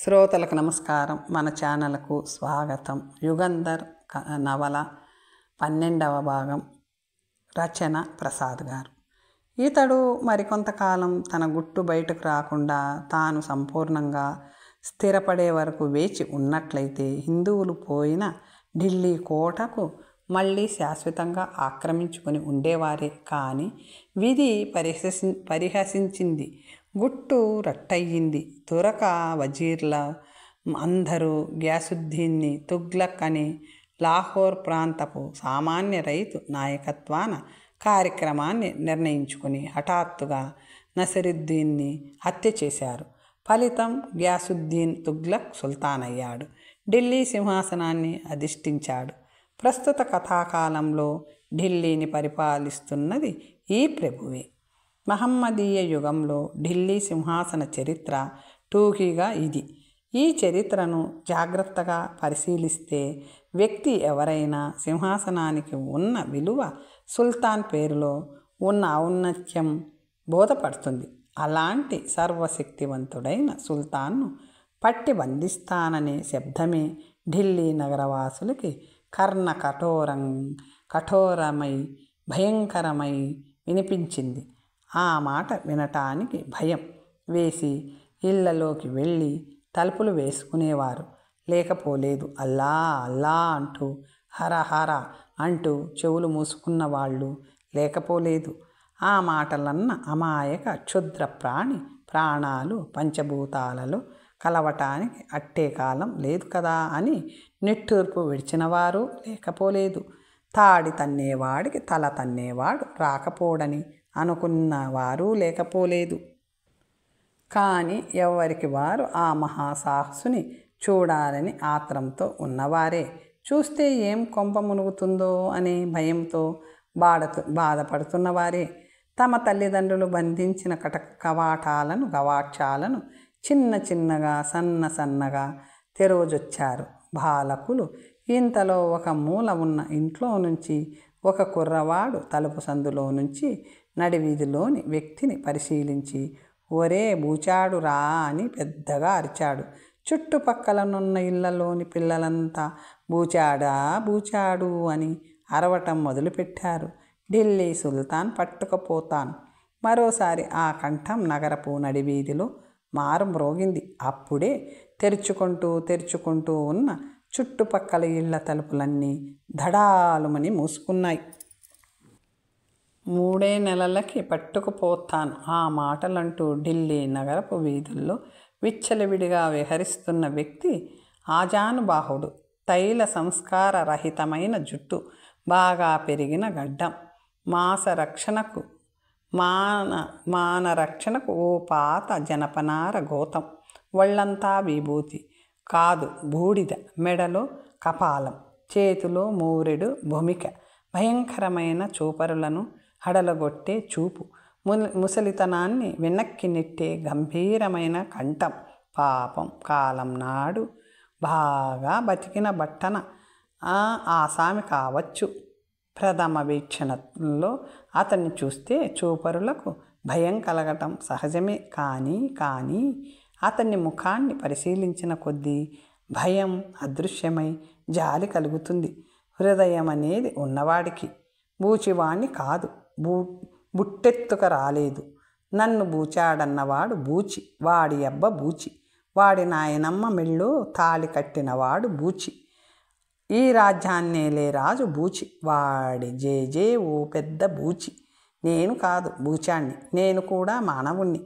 శ్రోతలకు నమస్కారం. మన ఛానల్కు స్వాగతం. యుగంధర్ నవల 12వ భాగం. రచన ప్రసాద్ గారు. ఇతడు మరికొంతకాలం తన గుట్టు బయటకు రాకుండా తాను సంపూర్ణంగా స్థిరపడే వరకు వేచి ఉన్నట్లయితే హిందువులు పోయిన ఢిల్లీ కోటకు మళ్ళీ శాశ్వతంగా ఆక్రమించుకొని ఉండేవారే. కానీ విధి పరిహసించింది. గుట్టు రట్టయింది. తురక వజీర్ల అందరూ గ్యాసుద్దీన్ని తుగ్లక్ అని లాహోర్ ప్రాంతపు సామాన్య రైతు నాయకత్వాన కార్యక్రమాన్ని నిర్ణయించుకుని హఠాత్తుగా నసిరుద్దీన్ని హత్య చేశారు. ఫలితం గ్యాసుద్దీన్ తుగ్లక్ సుల్తాన్ అయ్యాడు. ఢిల్లీ సింహాసనాన్ని అధిష్ఠించాడు. ప్రస్తుత కథాకాలంలో ఢిల్లీని పరిపాలిస్తున్నది ఈ ప్రభువే. మహమ్మదీయ యుగంలో ఢిల్లీ సింహాసన చరిత్ర టూకీగా ఇది. ఈ చరిత్రను జాగ్రత్తగా పరిశీలిస్తే వ్యక్తి ఎవరైనా సింహాసనానికి ఉన్న విలువ, సుల్తాన్ పేరులో ఉన్న ఔన్నత్యం బోధపడుతుంది. అలాంటి సర్వశక్తివంతుడైన సుల్తాన్ను పట్టి బంధిస్తాననే శబ్దమే ఢిల్లీ నగరవాసులకి కఠోరమై భయంకరమై వినిపించింది. ఆ మాట వినటానికి భయం వేసి ఇళ్లలోకి వెళ్ళి తలుపులు వేసుకునేవారు లేకపోలేదు. అల్లా అల్లా అంటూ హర హర అంటూ చెవులు మూసుకున్న వాళ్ళు లేకపోలేదు. ఆ మాటలన్న అమాయక క్షుద్ర ప్రాణి ప్రాణాలు పంచభూతాలలో కలవటానికి అట్టే కాలం లేదు కదా అని నిట్టూర్పు విడిచినవారు లేకపోలేదు. తాడి తన్నేవాడికి తల తన్నేవాడు రాకపోడని అనుకున్నవారు లేకపోలేదు. కానీ ఎవరికి వారు ఆ మహాసాహసుని చూడాలని ఆత్రంతో ఉన్నవారే. చూస్తే ఏం కొంప మునుగుతుందో అనే భయంతో బాధపడుతున్నవారే. తమ తల్లిదండ్రులు బంధించిన గవాక్షాలను చిన్న చిన్నగా సన్నగా తెరవజొచ్చారు బాలకులు. ఇంతలో ఒక మూల ఉన్న ఇంట్లో నుంచి ఒక కుర్రవాడు తలుపు సందులో నుంచి నడివీధిలోని వ్యక్తిని పరిశీలించి ఒరే బూచాడు రా అని పెద్దగా అరిచాడు. చుట్టుపక్కలనున్న ఇళ్లలోని పిల్లలంతా బూచాడు అని అరవటం మొదలుపెట్టారు. ఢిల్లీ సుల్తాన్ పట్టుకపోతాను. మరోసారి ఆ కంఠం నగరపు నడివీధిలో మారుమ్రోగింది. అప్పుడే తెరుచుకుంటూ ఉన్న చుట్టుపక్కల ఇళ్ల తలుపులన్నీ ధడాలుమని మూసుకున్నాయి. 3 నెలలకి పట్టుకుపోతాను. ఆ మాటలంటూ ఢిల్లీ నగరపు వీధుల్లో విచ్చలవిడిగా విహరిస్తున్న వ్యక్తి ఆజానుబాహుడు. తైల సంస్కార రహితమైన జుట్టు, బాగా పెరిగిన గడ్డం, మానరక్షణకు ఓ పాత జనపనార గోతం, ఒళ్ళంతా విభూతి కాదు బూడిద, మెడలో కపాలం, చేతిలో మూరెడు భూమిక, భయంకరమైన చూపరులను హడలగొట్టే చూపు, ముసలితనాన్ని వెనక్కి నెట్టే గంభీరమైన కంఠం. పాపం కాలం నాడు బాగా బతికిన బట్టన ఆసామి కావచ్చు. ప్రథమ వీక్షణలో అతన్ని చూస్తే చూపరులకు భయం కలగటం సహజమే. కానీ అతన్ని ముఖాన్ని పరిశీలించిన కొద్దీ భయం అదృశ్యమై జాలి కలుగుతుంది. హృదయం అనేది ఉన్నవాడికి. బూచివాణ్ణి కాదు, బుట్టెత్తుక రాలేదు. నన్ను బూచాడన్నవాడు బూచి, వాడి అబ్బ బూచి, వాడి నాయనమ్మ మెళ్ళో తాళి కట్టినవాడు బూచి, ఈ రాజ్యాన్నేలే రాజు బూచి, వాడి జేజే ఓ పెద్ద బూచి. నేను కాదు బూచాణ్ణి, నేను కూడా మానవుణ్ణి.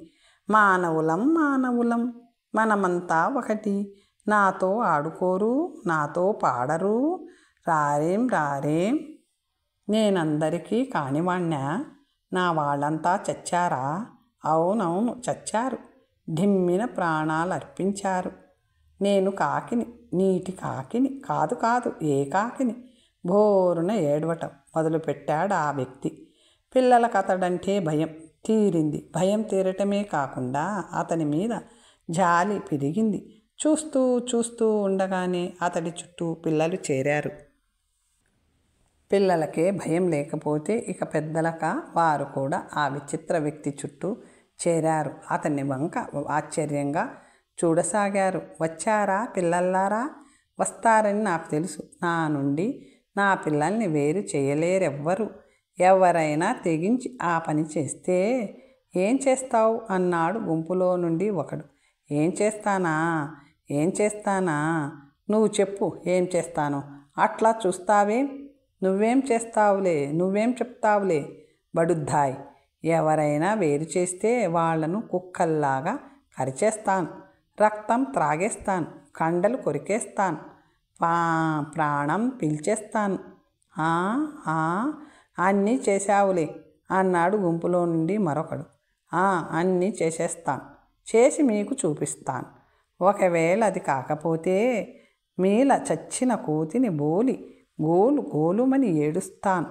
మానవులం మనమంతా ఒకటి. నాతో ఆడుకోరు, నాతో పాడరు, రారేం నేనందరికీ కానివాణ్ణా? నా వాళ్ళంతా చచ్చారా? అవునవును చచ్చారు. ఢిమ్మిన ప్రాణాలు అర్పించారు. నేను కాకిని, నీటి కాకిని కాదు ఏ కాకిని. బోరున ఏడవటం మొదలుపెట్టాడు ఆ వ్యక్తి. పిల్లలకు అతడంటే భయం తీరింది. భయం తీరటమే కాకుండా అతని మీద జాలి పెరిగింది. చూస్తూ ఉండగానే అతడి చుట్టూ పిల్లలు చేరారు. పిల్లలకే భయం లేకపోతే ఇక పెద్దలక వారు కూడా ఆ విచిత్ర వ్యక్తి చుట్టూ చేరారు. అతన్ని వంక ఆశ్చర్యంగా చూడసాగారు. వచ్చారా పిల్లల్లారా? వస్తారని నాకు తెలుసు. నా నుండి నా పిల్లల్ని వేరు చేయలేరెవ్వరు. ఎవరైనా తెగించి ఆ పని చేస్తే ఏం చేస్తావు అన్నాడు గుంపులో నుండి ఒకడు. ఏం చేస్తానా? నువ్వు చెప్పు ఏం చేస్తానో. అట్లా చూస్తావేం? నువ్వేం చెప్తావులే బడుద్దాయ్. ఎవరైనా వేరు చేస్తే వాళ్లను కుక్కల్లాగా కరిచేస్తాను, రక్తం త్రాగేస్తాను, కండలు కొరికేస్తాను, ప్రాణం పీల్చేస్తాను. అన్నీ చేశావులే అన్నాడు గుంపులో నుండి మరొకడు. అన్నీ చేసేస్తాను, చేసి మీకు చూపిస్తాను. ఒకవేళ అది కాకపోతే మీల చచ్చిన కోతిని బోలి గోలు గోలుమని ఏడుస్తాను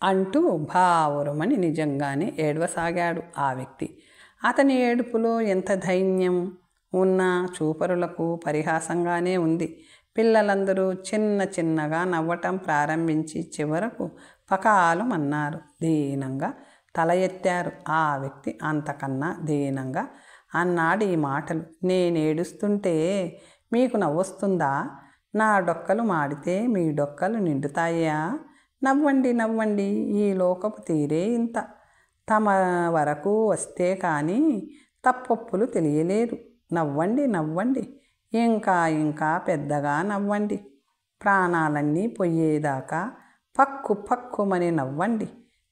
అంటూ భావురమని నిజంగానే ఏడవసాగాడు ఆ వ్యక్తి. అతని ఏడుపులో ఎంత ధైర్యం ఉన్నా చూపరులకు పరిహాసంగానే ఉంది. పిల్లలందరూ చిన్నగా నవ్వటం ప్రారంభించి చివరకు పకాలమన్నారు. దీనంగా తల ఎత్తారు. ఆ వ్యక్తి అంతకన్నా దీనంగా అన్నాడు ఈ మాటలు. నేనేడుస్తుంటే మీకు నవ్వొస్తుందా? నా డొక్కలు మాడితే మీ డొక్కలు నిండుతాయా? నవ్వండి, ఈ లోకపు తీరే ఇంత. తమ వరకు వస్తే కానీ తప్పొప్పులు తెలియలేరు. నవ్వండి, ఇంకా పెద్దగా నవ్వండి. ప్రాణాలన్నీ పోయేదాకా పక్కుమని నవ్వండి.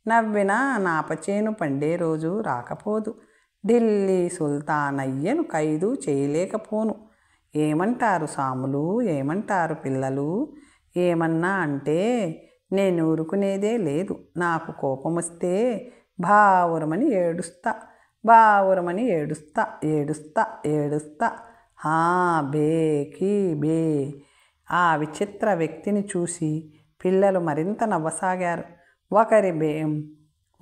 నవ్వినా నాపచేను పండే రోజు రాకపోదు. ఢిల్లీ సుల్తానయ్యను ఖైదు చేయలేకపోను. ఏమంటారు సాములు? ఏమంటారు పిల్లలు? ఏమన్నా అంటే నేను ఊరుకునేదే లేదు. నాకు కోపం వస్తే భావురమని ఏడుస్తా. బే. ఆ విచిత్ర వ్యక్తిని చూసి పిల్లలు మరింత నవ్వసాగారు.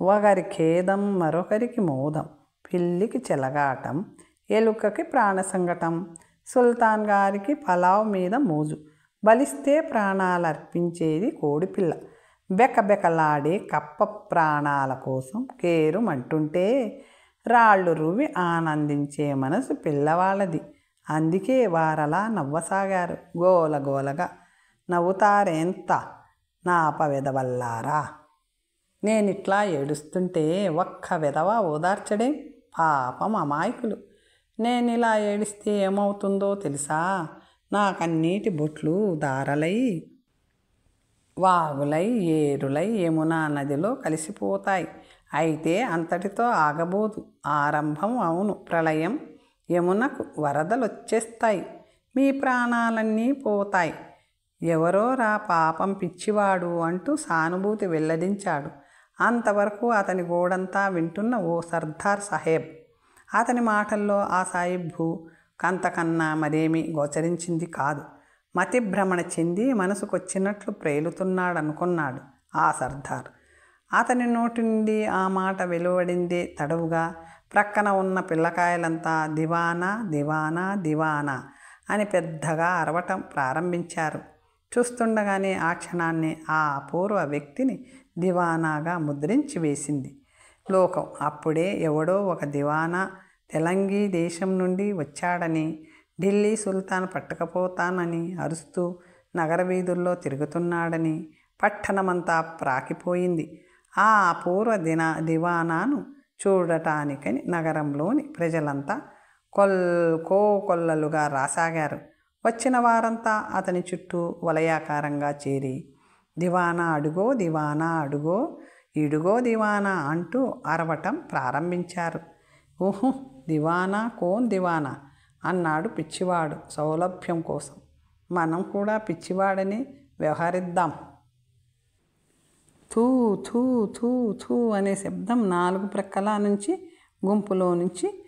ఒకరి ఖేదం మరొకరికి మోదం. పిల్లికి చెలగాటం, ఎలుకకి ప్రాణసంగటం, సుల్తాన్ గారికి పలావ్ మీద మోజు. బలిస్తే ప్రాణాలర్పించేది కోడిపిల్ల. బెకబెకలాడే కప్ప ప్రాణాల కోసం కేరుమంటుంటే రాళ్ళు రువ్వి ఆనందించే మనసు పిల్లవాళ్ళది. అందుకే వారలా నవ్వసాగారు. గోలగోలగా. నవ్వుతారెంత నాప వెదవల్లారా? నేనిట్లా ఏడుస్తుంటే ఒక్క వెదవ ఓదార్చడే? పాపం అమాయకులు. నేనిలా ఏడిస్తే ఏమవుతుందో తెలుసా? నా కన్నీటి బొట్లు దారలై వాగులై ఏరులై యమునా నదిలో కలిసిపోతాయి. అయితే అంతటితో ఆగబోదు. ఆరంభం అవును ప్రళయం. యమునకు వరదలొచ్చేస్తాయి. మీ ప్రాణాలన్నీ పోతాయి. ఎవరోరా పాపం పిచ్చివాడు అంటూ సానుభూతి వెల్లడించాడు. అంతవరకు అతని గోడంతా వింటున్న ఓ సర్దార్ సాహెబ్. అతని మాటల్లో ఆ సాహిబ్బు కంతకన్నా మరేమీ గోచరించింది కాదు. మతిభ్రమణ చెంది మనసుకొచ్చినట్లు ప్రేలుతున్నాడనుకున్నాడు ఆ సర్దార్. అతని నోటి నుండి ఆ మాట వెలువడిందే తడవుగా. ప్రక్కన ఉన్న పిల్లకాయలంతా దివానా అని పెద్దగా అరవటం ప్రారంభించారు. చూస్తుండగానే ఆ క్షణాన్ని ఆ అపూర్వ వ్యక్తిని దివానాగా ముద్రించి వేసింది లోకం. అప్పుడే ఎవడో ఒక దివానా తెలంగి దేశం నుండి వచ్చాడని, ఢిల్లీ సుల్తాన్ పట్టుకపోతానని అరుస్తూ నగర వీధుల్లో తిరుగుతున్నాడని పట్టణమంతా ప్రాకిపోయింది. ఆ అపూర్వ దివానాను చూడటానికని నగరంలోని ప్రజలంతా కొల్లలుగా రాసాగారు. వచ్చిన వారంతా అతని చుట్టూ వలయాకారంగా చేరి దివానా అడుగో ఇడుగో దివానా అంటూ అరవటం ప్రారంభించారు. దివానా కోన్ దివానా అన్నాడు పిచ్చివాడు సౌలభ్యం కోసం. మనం కూడా పిచ్చివాడని వ్యవహరిద్దాం. థూ థూ థూ థూ అనే శబ్దం నాలుగు ప్రక్కల నుంచి గుంపులో నుంచి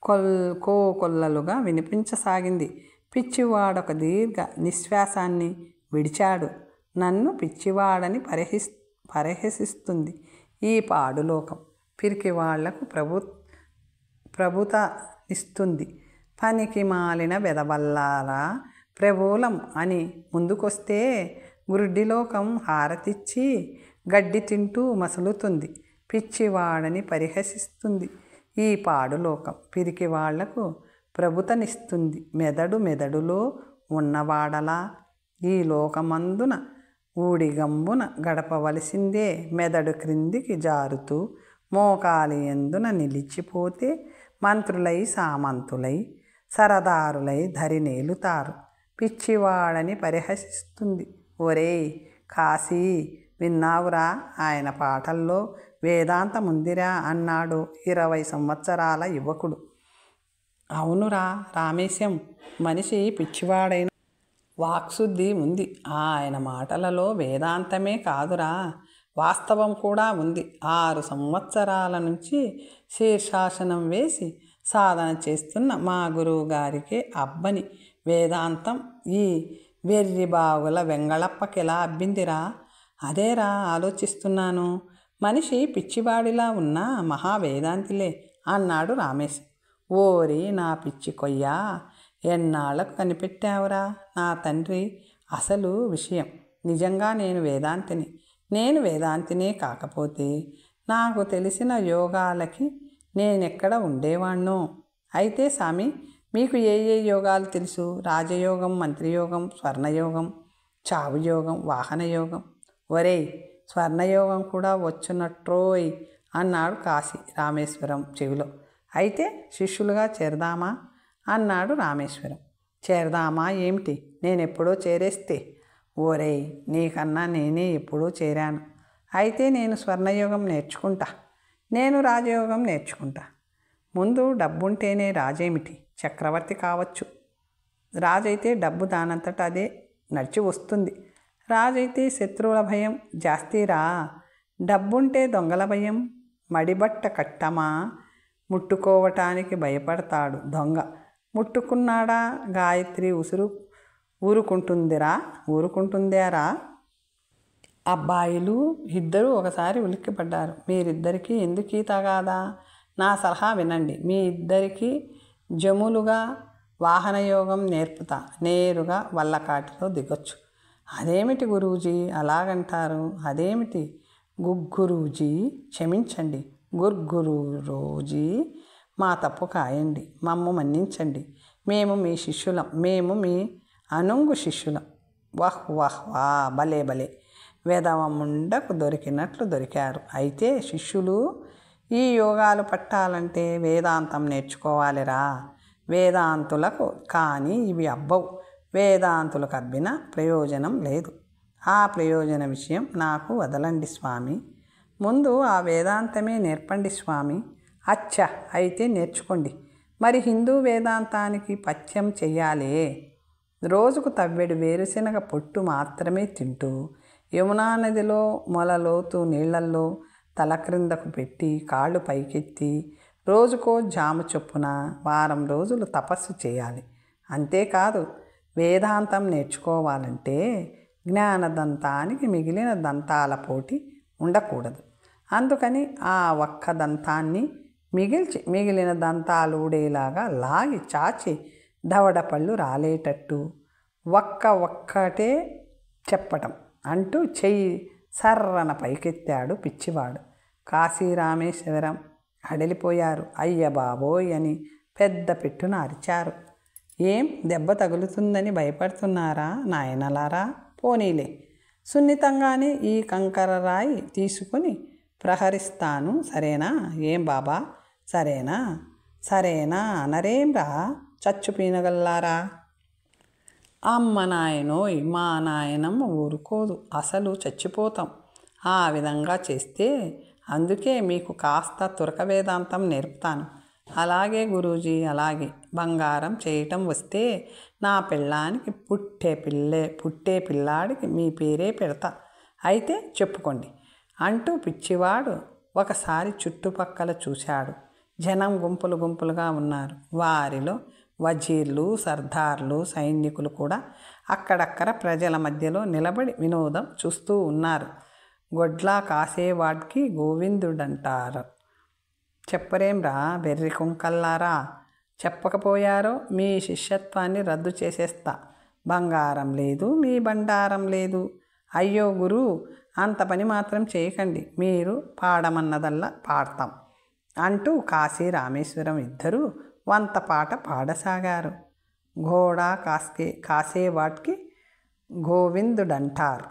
కొల్లలుగా వినిపించసాగింది. పిచ్చివాడొక దీర్ఘ నిశ్వాసాన్ని విడిచాడు. నన్ను పిచ్చివాడని పరిహసిస్తుంది ఈ పాడులోకం. పిరికి వాళ్లకు ప్రభుతనిస్తుంది. పనికి మాలిన వెదవల్లారా ప్రభులం అని ముందుకొస్తే గుడ్డిలోకం హారతిచ్చి గడ్డి తింటూ మసులుతుంది. పిచ్చివాడని పరిహసిస్తుంది ఈ పాడులోకం పిరికి వాళ్లకు ప్రభుతనిస్తుంది. మెదడులో ఉన్నవాడలా ఈ లోకమందున ఊడిగంబున గడపవలసిందే. మెదడు క్రిందికి జారుతూ మోకాలి ఎందున నిలిచిపోతే మంత్రులై సామంతులై సరదారులై ధరినేలుతారు. పిచ్చివాడని పరిహసిస్తుంది. ఒరేయ్ కాశీ, విన్నావురా, ఆయన పాటల్లో వేదాంతముందిరా అన్నాడు 20 సంవత్సరాల యువకుడు. అవునురా రామేశం, మనిషి పిచ్చివాడైన వాక్శుద్ధి ఉంది. ఆయన మాటలలో వేదాంతమే కాదురా, వాస్తవం కూడా ఉంది. 6 సంవత్సరాల నుంచి శీర్షాసనం వేసి సాధన చేస్తున్న మా గురువు గారికి అబ్బని వేదాంతం ఈ వెర్రిబాగుల వెంగళప్పకెలా అబ్బిందిరా? అదేరా ఆలోచిస్తున్నాను. మనిషి పిచ్చివాడిలా ఉన్న మహావేదాంతిలే అన్నాడు రామేశ్. ఓరి నా పిచ్చి కొయ్యా, ఎన్నాళ్లకు కనిపెట్టావురా నా తండ్రి అసలు విషయం. నిజంగా నేను వేదాంతినే కాకపోతే నాకు తెలిసిన యోగాలకి నేనెక్కడ ఉండేవాణ్ణో. అయితే స్వామి, మీకు ఏ యోగాలు తెలుసు? రాజయోగం, మంత్రియోగం, స్వర్ణయోగం, చావుయోగం, వాహనయోగం. ఒరేయ్, స్వర్ణయోగం కూడా వచ్చునట్రోయ్ అన్నాడు కాశీ రామేశ్వరం చెవిలో. అయితే శిష్యులుగా చేరదామా అన్నాడు రామేశ్వరం. చేరదామా ఏమిటి? నేనెప్పుడో చేరేస్తే. ఓరేయ్, నీకన్నా నేనే ఎప్పుడూ చేరాను. అయితే నేను స్వర్ణయోగం నేర్చుకుంటా, నేను రాజయోగం నేర్చుకుంటా. ముందు డబ్బుంటేనే రాజేమిటి, చక్రవర్తి కావచ్చు. రాజైతే డబ్బు దానంతట అదే నడిచి వస్తుంది. రాజైతే శత్రువుల భయం జాస్తీరా. డబ్బుంటే దొంగల భయం. మడిబట్ట కట్టమా ముట్టుకోవటానికి భయపడతాడు దొంగ. ముట్టుకున్నాడా గాయత్రి ఊరుకుంటుందేరా? అబ్బాయిలు ఇద్దరూ ఒకసారి ఉలిక్కిపడ్డారు. మీరిద్దరికీ ఎందుకీ తగాదా? నా సలహా వినండి. మీ ఇద్దరికీ జములుగా వాహనయోగం నేర్పుతా. నేరుగా వల్లకాటిలో దిగొచ్చు. అదేమిటి గురూజీ అలాగంటారు? అదేమిటి గుర్గురూజీ, క్షమించండి గుర్గురూజీ, మా తప్పు కాయండి, మమ్ము మన్నించండి. మేము మీ శిష్యులం, మేము మీ అనుంగు శిష్యులం. వాహ్ వాహ్ వా, భలే భలే, వేదవముండకు దొరికినట్లు దొరికారు. అయితే శిష్యులు ఈ యోగాలు పట్టాలంటే వేదాంతం నేర్చుకోవాలిరా. వేదాంతులకు కానీ ఇవి అబ్బవు. వేదాంతులకు అబ్బిన ప్రయోజనం లేదు. ఆ ప్రయోజన విషయం నాకు వదలండి స్వామి. ముందు ఆ వేదాంతమే నేర్పండి స్వామి. అచ్చా, అయితే నేర్చుకోండి. మరి హిందూ వేదాంతానికి పథ్యం చెయ్యాలే. రోజుకు తవ్వెడు వేరుశనగ పొట్టు మాత్రమే తింటూ యమునా నదిలో మొలలోతు నీళ్లల్లో తల క్రిందకు పెట్టి కాళ్ళు పైకెత్తి రోజుకో జాము చొప్పున వారం రోజులు తపస్సు చేయాలి. అంతేకాదు, వేదాంతం నేర్చుకోవాలంటే జ్ఞానదంతానికి మిగిలిన దంతాల పోటీ ఉండకూడదు. అందుకని ఆ ఒక్క దంతాన్ని మిగిల్చి మిగిలిన దంతాలు ఊడేలాగా లాగి చాచి దవడపళ్ళు రాలేటట్టు ఒక్కటే చెప్పటం అంటూ చెయ్యి సర్రన పైకెత్తాడు పిచ్చివాడు. కాశీరామేశ్వరం అడలిపోయారు. అయ్య బాబోయ్ అని పెద్ద పెట్టున అరిచారు. ఏం దెబ్బ తగులుతుందని భయపడుతున్నారా నాయనలారా? పోనీలే, సున్నితంగానే ఈ కంకరరాయి తీసుకుని ప్రహరిస్తాను, సరేనా? ఏం బాబా, సరేనా అనరేంరా చచ్చు పీనగల్లారా? అమ్మ నాయనోయ్, మా నాయనమ్మ ఊరుకోదు, అసలు చచ్చిపోతాం ఆ విధంగా చేస్తే. అందుకే మీకు కాస్త తురక వేదాంతం నేర్పుతాను. అలాగే గురూజీ, అలాగే. బంగారం చేయటం వస్తే నా పిల్లానికి పుట్టే పిల్లాడికి మీ పేరే పెడతా. అయితే చెప్పుకోండి అంటూ పిచ్చివాడు ఒకసారి చుట్టుపక్కల చూశాడు. జనం గుంపులు గుంపులుగా ఉన్నారు. వారిలో వజీర్లు, సర్దార్లు, సైనికులు కూడా అక్కడక్కడ ప్రజల మధ్యలో నిలబడి వినోదం చూస్తూ ఉన్నారు. గొడ్లా కాసేవాడికి గోవిందుడంటారు. చెప్పరేంరా బెర్రి కుంకల్లారా? చెప్పకపోయారో మీ శిష్యత్వాన్ని రద్దు చేసేస్తా. బంగారం లేదు, మీ బండారం లేదు. అయ్యో గురు, అంత పని మాత్రం చేయకండి. మీరు పాడమన్నదల్లా పాడతాం. అంటూ కాశీ రామేశ్వరం ఇద్దరూ వంత పాట పాడసాగారు. ఘోడా కాసేవాట్కి గోవిందుడంటారు,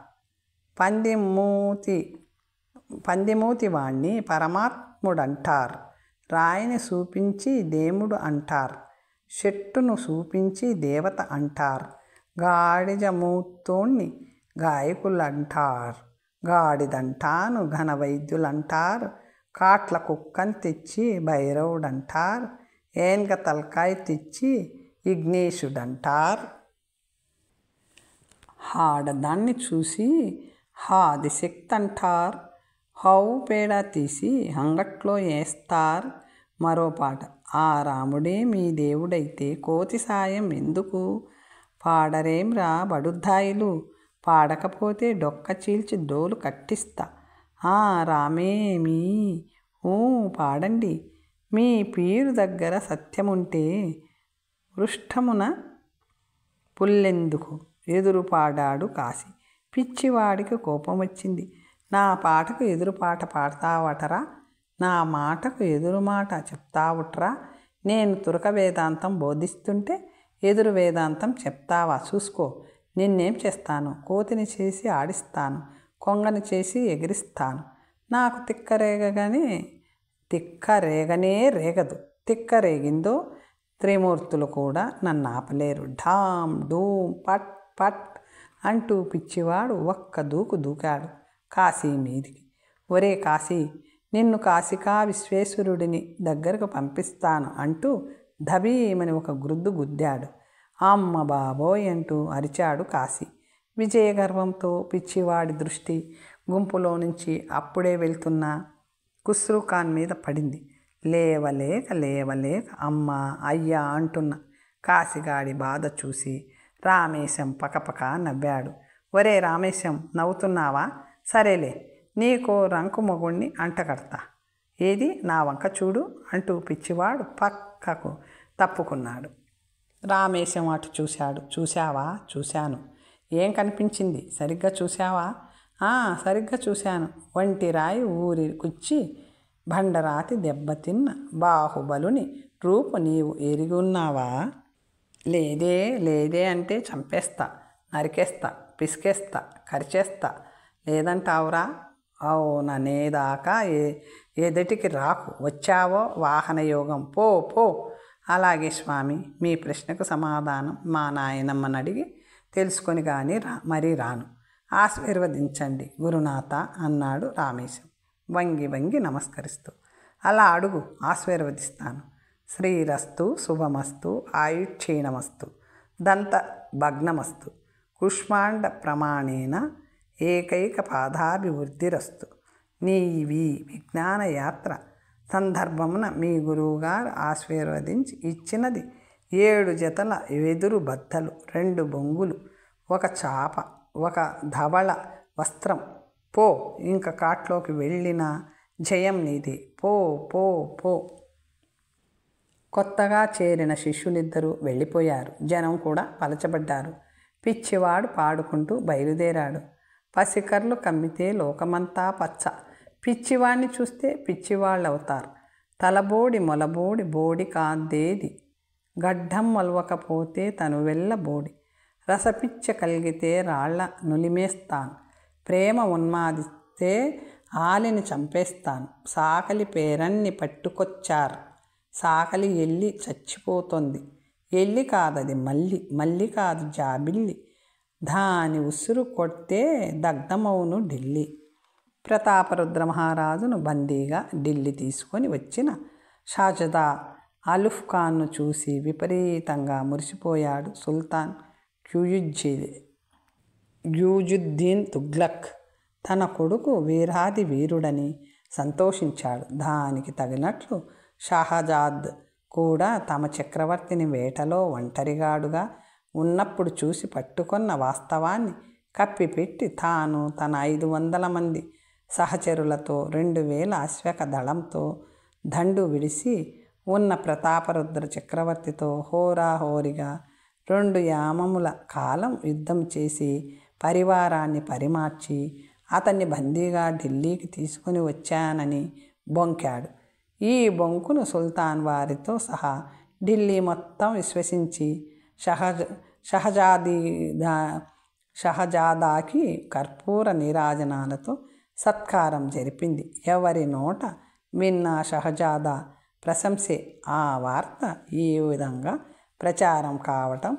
పందిమూతి వాణ్ణి పరమాత్ముడంటారు, రాయిని చూపించి దేవుడు అంటారు, చెట్టును చూపించి దేవత అంటారు, గాడిద మూతోణ్ణి గాయకులంటారు, గాడిదంటాను ఘనవైద్యులంటారు, కాట్ల కుక్కని తెచ్చి భైరవుడంటారు, ఏన్గ తలకాయ తెచ్చి విఘ్నేశుడంటారు. ఆడదాన్ని చూసి ఆదిశక్తి అంటారు, హౌ పేడ తీసి అంగట్లో వేస్తారు. మరో పాట, ఆ రాముడే మీ దేవుడైతే కోతి సాయం ఎందుకు, పాడరేంరా బడుద్దాయిలు, పాడకపోతే డొక్క చీల్చి డోలు కట్టిస్తా, ఆ రామే మీ పాడండి, మీ పీరు దగ్గర సత్యముంటే పృష్ఠమున పుల్లెందుకు, ఎదురుపాడాడు కాశీ. పిచ్చివాడికి కోపం వచ్చింది. నా పాటకు ఎదురుపాట పాడతావటరా, నా మాటకు ఎదురు మాట చెప్తావుట్రా, నేను తురక వేదాంతం బోధిస్తుంటే ఎదురు వేదాంతం చెప్తావా, చూసుకో నిన్నేం చేస్తాను, కోతిని చేసి ఆడిస్తాను, కొంగని చేసి ఎగిరిస్తాను, నాకు తిక్కరేగనే రేగదు, తిక్కరేగిందో త్రిమూర్తులు కూడా నన్ను ఆపలేరు. ఢామ్ డూమ్ పట్ పట్ అంటూ పిచ్చివాడు ఒక్క దూకు దూకాడు కాశీ మీదికి. ఒరే కాశీ, నిన్ను కాశికా విశ్వేశ్వరుడిని దగ్గరకు పంపిస్తాను అంటూ ధబీమని ఒక గుద్దు గుద్దాడు. అమ్మ బాబోయ్ అంటూ అరిచాడు కాశీ. విజయగర్వంతో పిచ్చివాడి దృష్టి గుంపులో నుంచి అప్పుడే వెళ్తున్న ఖుస్రూఖాన్ మీద పడింది. లేవలేక అమ్మా అయ్యా అంటున్న కాశీగాడి బాధ చూసి రామేశం పకపక నవ్వాడు. ఒరే రామేశం, నవ్వుతున్నావా? సరేలే, నీకో రంకు మొగుణ్ణి అంటకడతా, ఏది నా వంక చూడు అంటూ పిచ్చివాడు పక్కకు తప్పుకున్నాడు. రామేశం అటు చూశాడు. చూశావా? చూశాను. ఏం కనిపించింది? సరిగ్గా చూశావా? సరిగ్గా చూశాను. వంటి రాయి ఊరి కుచ్చి బండరాతి దెబ్బతిన్న బాహుబలుని రూపు నీవు ఎరిగున్నావా? లేదే అంటే చంపేస్తా, నరికేస్తా, పిసికేస్తా, కరిచేస్తా, లేదంటావురా? అవుననేదాకా ఎదటికి రాకు, వచ్చావో వాహనయోగం, పో. అలాగే స్వామి, మీ ప్రశ్నకు సమాధానం మా నాయనమ్మని అడిగి తెలుసుకొని కానీ మరీ రాను, ఆశీర్వదించండి గురునాథ అన్నాడు రామేశం వంగి నమస్కరిస్తూ. అలా అడుగు, ఆశీర్వదిస్తాను. శ్రీరస్తు, శుభమస్తు, ఆయుక్షీణమస్తు, దంత భగ్నమస్తు, కుష్మాండ ప్రమాణేన ఏకైక పాదాభివృద్ధిరస్తు. నీవి విజ్ఞాన యాత్ర సందర్భమున మీ గురువుగారు ఆశీర్వదించి ఇచ్చినది 7 జతల వెదురు బద్దలు, 2 బొంగులు, 1 చాప, 1 ధవళ వస్త్రం. పో, ఇంక కాట్లోకి వెళ్ళిన జయం నీది. పో. కొత్తగా చేరిన శిష్యులిద్దరూ వెళ్ళిపోయారు. జనం కూడా పలచబడ్డారు. పిచ్చివాడు పాడుకుంటూ బయలుదేరాడు. పసికర్లు కమ్మితే లోకమంతా పచ్చ, పిచ్చివాడిని చూస్తే పిచ్చివాళ్ళవుతారు. తలబోడి మొలబోడి బోడి కాందేది, గడ్డం మొలవకపోతే తను వెళ్ళ బోడి, రసపిచ్చ కలిగితే రాళ్ల నులిమేస్తాను, ప్రేమ ఉన్మాదిస్తే ఆలిని చంపేస్తాను, సాకలి పేరన్ని పట్టుకొచ్చారు, సాకలి ఎల్లి చచ్చిపోతుంది, ఎల్లి కాదది మల్లి కాదు జాబిల్లి, దాని ఉసురు కొడితే దగ్ధమవును ఢిల్లీ. ప్రతాపరుద్ర మహారాజును బందీగా ఢిల్లీ తీసుకొని వచ్చిన షాజదా అలుఫ్ ఖాన్ను చూసి విపరీతంగా మురిసిపోయాడు సుల్తాన్ గ్యూజుద్దీన్ తుగ్లక్. తన కొడుకు వీరాది వీరుడని సంతోషించాడు. దానికి తగినట్లు షహజాద్ కూడా తమ చక్రవర్తిని వేటలో ఒంటరిగాడుగా ఉన్నప్పుడు చూసి పట్టుకున్న వాస్తవాన్ని కప్పిపెట్టి తాను తన 500 మంది సహచరులతో 2000 అశ్వక దళంతో దండు విడిసి ఉన్న ప్రతాపరుద్ర చక్రవర్తితో హోరాహోరిగా 2 యామముల కాలం యుద్ధం చేసి పరివారాన్ని పరిమార్చి అతన్ని బందీగా ఢిల్లీకి తీసుకుని వచ్చానని బొంకాడు. ఈ బొంకును సుల్తాన్ వారితో సహా ఢిల్లీ మొత్తం విశ్వసించి షహజాదాకి కర్పూర నీరాజనాలతో సత్కారం జరిపింది. ఎవరి నోట విన్నా షహజాదా ప్రశంసే. ఆ వార్త ఈ విధంగా ప్రచారం కావటం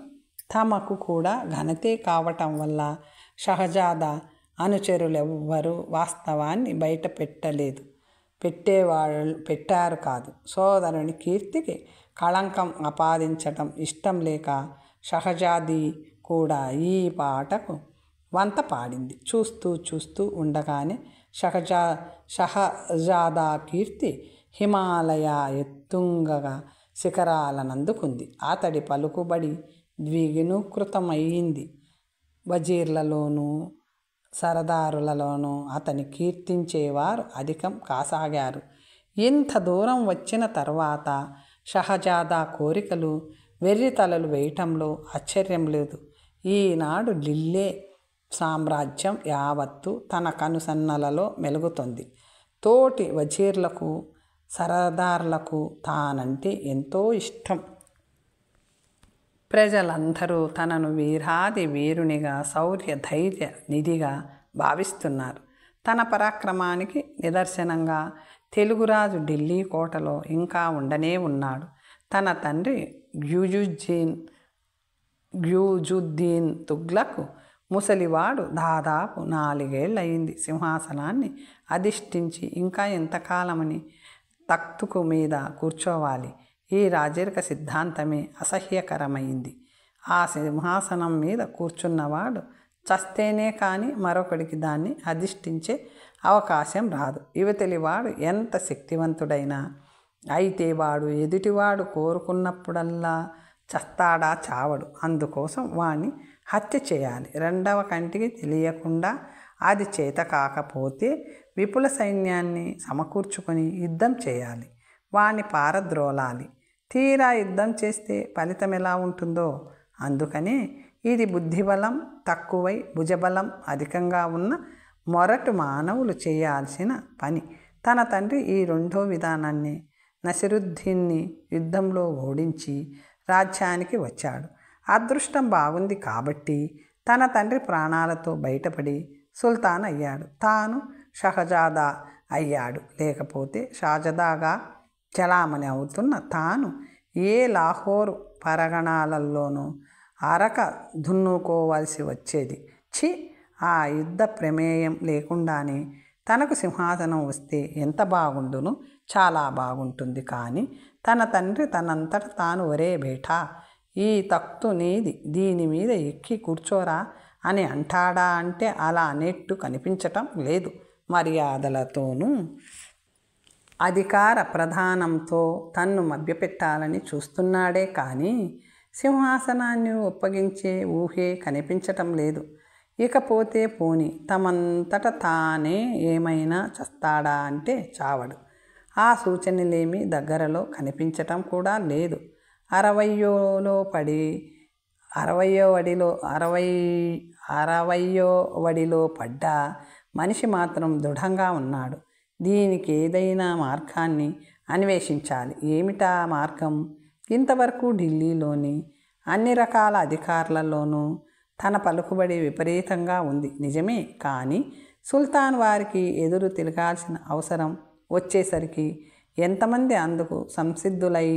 తమకు కూడా ఘనతే కావటం వల్ల షహజాదా అనుచరులెవ్వరూ వాస్తవాన్ని బయట పెట్టారు కాదు. సోదరుని కీర్తికి కళంకం ఆపాదించటం ఇష్టం లేక షహజాదీ కూడా ఈ పాటకు వంత పాడింది. చూస్తూ ఉండగానే షహజాదా కీర్తి హిమాలయ ఎత్తుంగగా శిఖరాలనందుకుంది. అతడి పలుకుబడి ద్విగుణీకృతమయ్యింది. వజీర్లలోనూ సరదారులలోనూ అతని కీర్తించేవారు అధికం కాసాగారు. ఇంత దూరం వచ్చిన తర్వాత షహజాదా కోరికలు వెర్రితలలు వేయటంలో ఆశ్చర్యం లేదు. ఈనాడు ఢిల్లీ సామ్రాజ్యం యావత్తు తన కనుసన్నలలో మెలుగుతుంది. తోటి వజీర్లకు సరదార్లకు తానంటే ఎంతో ఇష్టం. ప్రజలందరూ తనను వీరాది వీరునిగా శౌర్య ధైర్య నిధిగా భావిస్తున్నారు. తన పరాక్రమానికి నిదర్శనంగా తెలుగురాజు ఢిల్లీ కోటలో ఇంకా ఉండనే ఉన్నాడు. తన తండ్రి గ్యూజుద్దీన్ తుగ్లక్ ముసలివాడు. దాదాపు 4 ఏళ్ళయింది సింహాసనాన్ని అధిష్ఠించి. ఇంకా ఎంతకాలమని తఖ్తుకు మీద కూర్చోవాలి? ఈ రాజరిక సిద్ధాంతమే అసహ్యకరమైంది. ఆ సింహాసనం మీద కూర్చున్నవాడు చస్తేనే కానీ మరొకడికి దాన్ని అధిష్ఠించే అవకాశం రాదు. యువతలివాడు ఎంత శక్తివంతుడైనా అయితే వాడు ఎదుటివాడు కోరుకున్నప్పుడల్లా చస్తాడా? చావడు. అందుకోసం వాణ్ణి హత్య చేయాలి. రెండవ కంటికి తెలియకుండా అది చేత కాకపోతే విపుల సైన్యాన్ని సమకూర్చుకొని యుద్ధం చేయాలి. వాణ్ణి పారద్రోలాలి. తీరా యుద్ధం చేస్తే ఫలితం ఎలా ఉంటుందో. అందుకనే ఇది బుద్ధిబలం తక్కువై భుజబలం అధికంగా ఉన్న మొరటు మానవులు చేయాల్సిన పని. తన తండ్రి ఈ రెండో విధానాన్ని నసిరుద్దీన్ని యుద్ధంలో ఓడించి రాజ్యానికి వచ్చాడు. అదృష్టం బాగుంది కాబట్టి తన తండ్రి ప్రాణాలతో బయటపడి సుల్తాన్ అయ్యాడు. తాను షహజాదా అయ్యాడు. లేకపోతే షహజాదాగా చలామణి అవుతున్న తాను ఏ లాహోరు పరగణాలలోనూ అరక దున్నుకోవాల్సి వచ్చేది. ఆ యుద్ధ ప్రమేయం లేకుండానే తనకు సింహాసనం వస్తే ఎంత బాగుండును. చాలా బాగుంటుంది. కానీ తన తండ్రి తనంతట తాను ఒరే బేటా ఈ తఖ్తు నీది, దీని మీద ఎక్కి కూర్చోరా అని అంటాడా అంటే అలా అనేట్టు కనిపించటం లేదు. మర్యాదలతోనూ అధికార ప్రధానంతో తన్ను మభ్యపెట్టాలని చూస్తున్నాడే కానీ సింహాసనాన్ని ఒప్పగించే ఊహే కనిపించటం లేదు. ఇకపోతే పోని తమంతట తానే ఏమైనా చస్తాడా అంటే చావడు. ఆ సూచనలేమీ దగ్గరలో కనిపించటం కూడా లేదు. 60వ వడిలో పడ్డ మనిషి మాత్రం దృఢంగా ఉన్నాడు. దీనికి ఏదైనా మార్గాన్ని అన్వేషించాలి. ఏమిటా మార్గం? ఇంతవరకు ఢిల్లీలోని అన్ని రకాల అధికారులలోనూ తన పలుకుబడి విపరీతంగా ఉంది నిజమే. కానీ సుల్తాన్ వారికి ఎదురు తిరగాల్సిన అవసరం వచ్చేసరికి ఎంతమంది అందుకు సంసిద్ధులై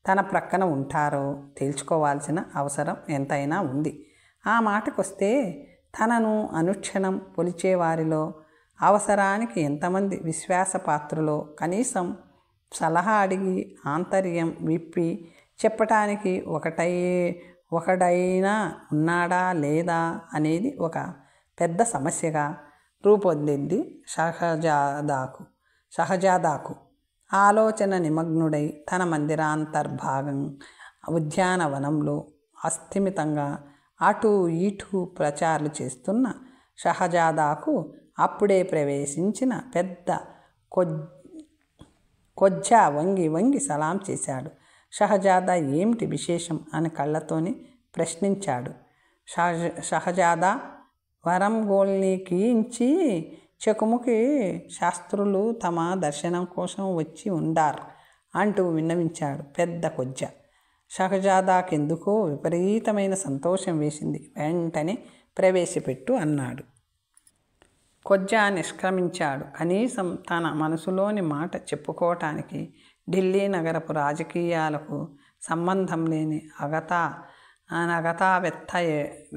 తన ప్రక్కన ఉంటారో తేల్చుకోవాల్సిన అవసరం ఎంతైనా ఉంది. ఆ మాటకొస్తే తనను అనుక్షణం కొలిచేవారిలో అవసరానికి ఎంతమంది విశ్వాసపాత్రులో కనీసం సలహా అడిగి ఆంతర్యం విప్పి చెప్పటానికి ఒకడైనా ఉన్నాడా లేదా అనేది ఒక పెద్ద సమస్యగా రూపొందింది షహజాదాకు. ఆలోచన నిమగ్నుడై తన మందిరాంతర్భాగం ఉద్యానవనంలో అస్థిమితంగా అటూ ఇటూ ప్రచారాలు చేస్తున్న షహజాదాకు అప్పుడే ప్రవేశించిన పెద్ద కొజ్జా వంగి సలాం చేశాడు. షహజాదా ఏమిటి విశేషం అని కళ్ళతోనే ప్రశ్నించాడు. షహజాదా వరంగోల్ని కీయించి చెకుముకి శాస్త్రులు తమ దర్శనం కోసం వచ్చి ఉండారు అంటూ విన్నవించాడు పెద్ద కొజ్జ. షహజాదాకెందుకో విపరీతమైన సంతోషం వేసింది. వెంటనే ప్రవేశపెట్టు అన్నాడు. కొజ్జా నిష్క్రమించాడు. కనీసం తన మనసులోని మాట చెప్పుకోవటానికి ఢిల్లీ నగరపు రాజకీయాలకు సంబంధం లేని అగతా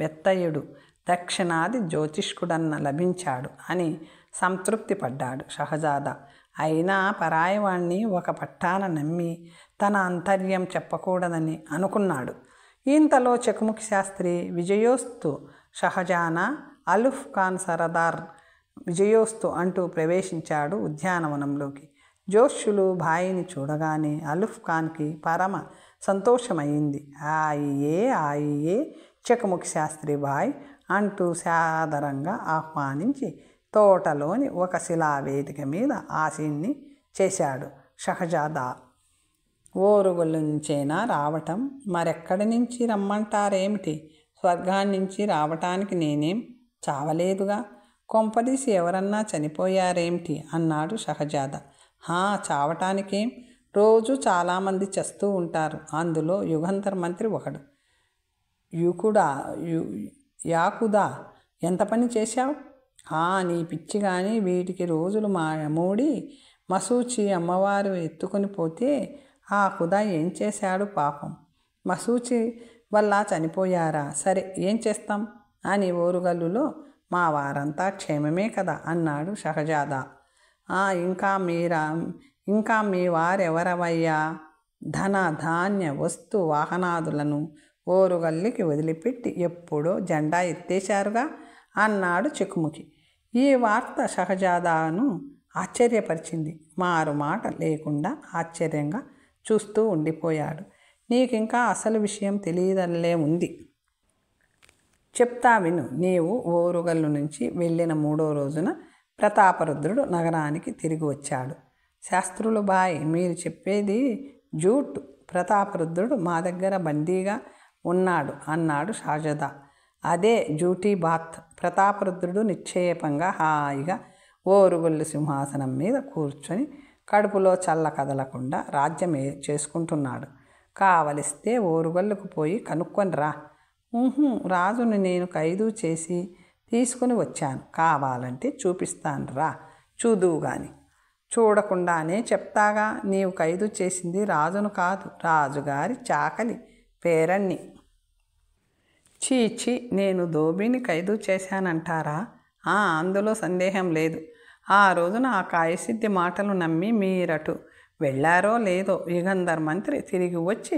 వెత్తయుడు దక్షిణాది జ్యోతిష్కుడన్న లభించాడు అని సంతృప్తి పడ్డాడు షహజాదా. అయినా పరాయివాణ్ణి ఒక పట్టాన నమ్మి తన అంతర్యం చెప్పకూడదని అనుకున్నాడు. ఇంతలో చెకుముకి శాస్త్రి విజయోస్తు షహజానా, అలుఫ్ ఖాన్ సరదార్ విజయోస్తు అంటూ ప్రవేశించాడు ఉద్యానవనంలోకి. జోష్యులు భాయిని చూడగానే అలుఫ్ ఖాన్కి పరమ సంతోషమైంది. ఆయియే చెకుముకి శాస్త్రి భాయ్ అంటూ సాదరంగా ఆహ్వానించి తోటలోని ఒక శిలావేదిక మీద ఆసీన్ని చేశాడు. షహజాదా ఓరుగుల నుంచేనా రావటం? మరెక్కడి నుంచి రమ్మంటారేమిటి? స్వర్గాన్నించి రావటానికి నేనేం చావలేదుగా. కొంపదీసి ఎవరన్నా చనిపోయారేమిటి అన్నాడు షహజాదా. చావటానికేం, రోజు చాలామంది చస్తూ ఉంటారు. అందులో యుగంధర్ మంత్రి ఒకడు. యాకుదా ఎంత పని చేశావు? నీ పిచ్చి కానీ వీటికి రోజులు మూడి మసూచి అమ్మవారు ఎత్తుకొని పోతే ఆ ఖుదా ఏం చేశాడు పాపం. మసూచి వల్ల చనిపోయారా? సరే ఏం చేస్తాం అని ఓరుగల్లులో మా వారంతా క్షేమమే కదా అన్నాడు షహజాదా. ఇంకా మీ వారెవరవయ్యా? ధన ధాన్య వస్తు వాహనాదులను ఓరుగల్లికి వదిలిపెట్టి ఎప్పుడో జెండా ఎత్తేశారుగా అన్నాడు చెకుముకి. ఈ వార్త షహజాదాను ఆశ్చర్యపరిచింది. మారు మాట లేకుండా ఆశ్చర్యంగా చూస్తూ ఉండిపోయాడు. నీకింకా అసలు విషయం తెలియదల్లే ఉంది. చెప్తా విను. నీవు ఓరుగల్లు నుంచి వెళ్ళిన 3వ రోజున ప్రతాపరుద్రుడు నగరానికి తిరిగి వచ్చాడు. శాస్త్రులు బాయ్, మీరు చెప్పేది జూట్. ప్రతాపరుద్రుడు మా దగ్గర బందీగా ఉన్నాడు అన్నాడు షహజాదా. అదే జూటీ బాత్. ప్రతాపరుద్రుడు నిక్షేపంగా హాయిగా ఓరుగల్లు సింహాసనం మీద కూర్చొని కడుపులో చల్ల కదలకుండా రాజ్యం చేసుకుంటున్నాడు. కావలిస్తే ఓరుగల్లుకు పోయి కనుక్కొని రా. రాజుని నేను ఖైదు చేసి తీసుకుని వచ్చాను. కావాలంటే చూపిస్తాను రా, చూదువు గాని. చూడకుండానే చెప్తాగా. నీవు ఖైదు చేసింది రాజును కాదు, రాజుగారి చాకలి పేరన్ని. చీచి, నేను దోబిని ఖైదు చేశానంటారా? అందులో సందేహం లేదు. ఆ రోజున ఆ కాయసిద్ధి మాటలు నమ్మి మీరటు వెళ్ళారో లేదో యుగంధర్ మంత్రి తిరిగి వచ్చి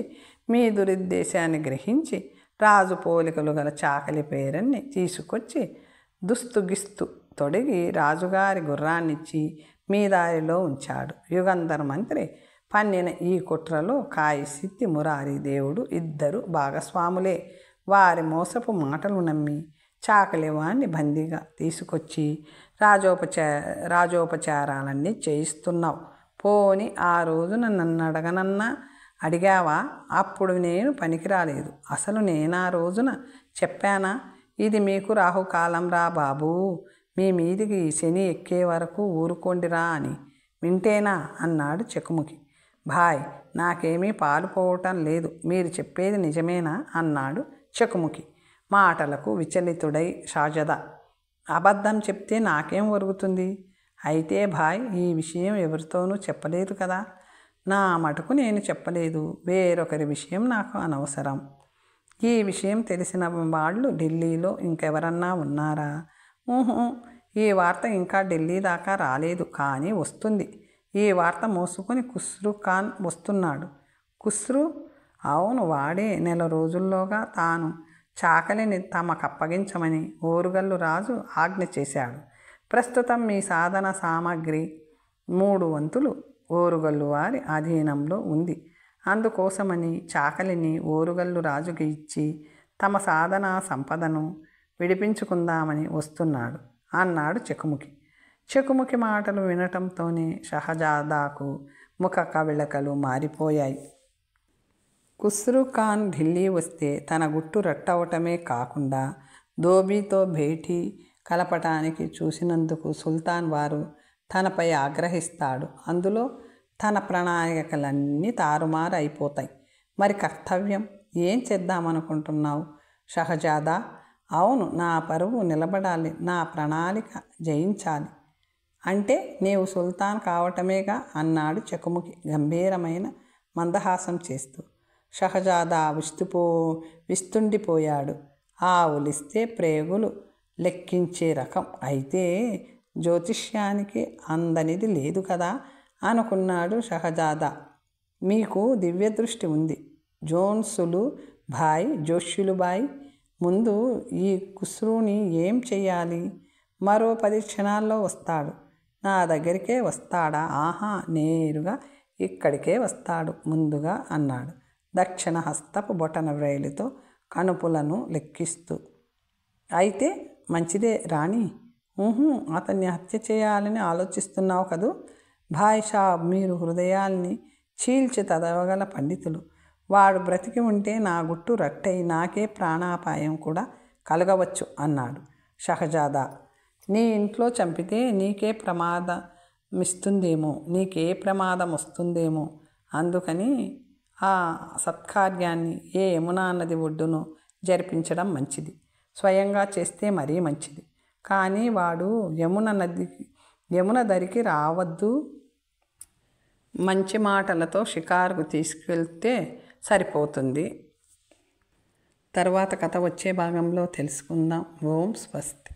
మీ దురుద్దేశాన్ని గ్రహించి రాజు పోలికలు గల చాకలి పేరన్ని తీసుకొచ్చి దుస్తుగిస్తు తొడిగి రాజుగారి గుర్రాన్నిచ్చి మీ దారిలో ఉంచాడు. యుగంధర్ మంత్రి పన్నిన ఈ కుట్రలో కాయసిద్ధి మురారి దేవుడు ఇద్దరు భాగస్వాములే. వారి మోసపు మాటలు నమ్మి చాకలివాణ్ణి బందీగా తీసుకొచ్చి రాజోపచారాలన్నీ చేయిస్తున్నావు. పోని ఆ రోజున నన్ను అడగనన్నా అడిగావా? అప్పుడు నేను పనికిరాలేదు. అసలు నేనా రోజున చెప్పానా ఇది మీకు రాహుకాలం రా బాబూ, మీ మీదికి శని ఎక్కే వరకు ఊరుకోండిరా అని? వింటేనా అన్నాడు చెకుముకి. భాయ్, నాకేమీ పాలుపోవటం లేదు. మీరు చెప్పేది నిజమేనా అన్నాడు చెకుముకి. మాటలకు విచలితుడై షహజాదా, అబద్ధం చెప్తే నాకేం ఒరుగుతుంది? అయితే భాయ్, ఈ విషయం ఎవరితోనూ చెప్పలేదు కదా? నా మటుకు నేను చెప్పలేదు. వేరొకరి విషయం నాకు అనవసరం. ఈ విషయం తెలిసిన వాళ్ళు ఢిల్లీలో ఇంకెవరన్నా ఉన్నారా? ఈ వార్త ఇంకా ఢిల్లీ దాకా రాలేదు, కానీ వస్తుంది. ఈ వార్త మోసుకొని ఖుస్రు ఖాన్ వస్తున్నాడు. ఖుస్రు? అవును, వాడే. నెల రోజుల్లోగా తాను చాకలిని తమకప్పగించమని ఓరుగల్లు రాజు ఆజ్ఞ చేశాడు. ప్రస్తుతం మీ సాధన సామాగ్రి 3 వంతులు ఓరుగల్లు వారి అధీనంలో ఉంది. అందుకోసమని చాకలిని ఓరుగల్లు రాజుకి ఇచ్చి తమ సాధనా సంపదను విడిపించుకుందామని వస్తున్నాడు అన్నాడు చెకుముకి. చెకుముకి మాటలు వినటంతోనే షహజాదాకు ముఖ కవిళకలు మారిపోయాయి. ఖుస్రు ఖాన్ ఢిల్లీ వస్తే తన గుట్టు రట్టవటమే కాకుండా ధోబీతో భేటీ కలపటానికి చూసినందుకు సుల్తాన్ వారు తనపై ఆగ్రహిస్తాడు. అందులో తన ప్రణాళికలన్నీ తారుమారు అయిపోతాయి. మరి కర్తవ్యం ఏం చేద్దామనుకుంటున్నావు షహజాదా? అవును, నా పరువు నిలబడాలి, నా ప్రణాళిక జయించాలి. అంటే నీవు సుల్తాన్ కావటమేగా అన్నాడు చెకుముకి గంభీరమైన మందహాసం చేస్తూ. షహజాదా విస్తుండిపోయాడు. ఆవులిస్తే ప్రేగులు లెక్కించే రకం అయితే జ్యోతిష్యానికి అందనిది లేదు కదా అనుకున్నాడు షహజాదా. మీకు దివ్యదృష్టి ఉంది జోష్యులు బాయ్. ముందు ఈ ఖుస్రూని ఏం చెయ్యాలి? మరో 10 క్షణాల్లో వస్తాడు. నా దగ్గరికే వస్తాడా? ఆహా, నేరుగా ఇక్కడికే వస్తాడు ముందుగా అన్నాడు దక్షిణ హస్తపు బొటన వ్రేలితో కనుపులను లెక్కిస్తూ. అయితే మంచిదే రాణి. అతన్ని హత్య చేయాలని ఆలోచిస్తున్నావు కదూ? భాయ్ సాబ్, మీరు హృదయాల్ని చీల్చి తదవగల పండితులు. వాడు బ్రతికి ఉంటే నా గుట్టు రట్టై నాకే ప్రాణాపాయం కూడా కలగవచ్చు అన్నాడు షహజాదా. నీ ఇంట్లో చంపితే నీకే ప్రమాదం వస్తుందేమో, అందుకని ఆ సత్కార్యాన్ని ఏ యమునా నది ఒడ్డును జరిపించడం మంచిది. స్వయంగా చేస్తే మరీ మంచిది. కానీ వాడు యమున దరికి రావద్దు. మంచి మాటలతో షికారుకు తీసుకెళ్తే సరిపోతుంది. తర్వాత కథ వచ్చే భాగంలో తెలుసుకుందాం. ఓం స్వస్తి.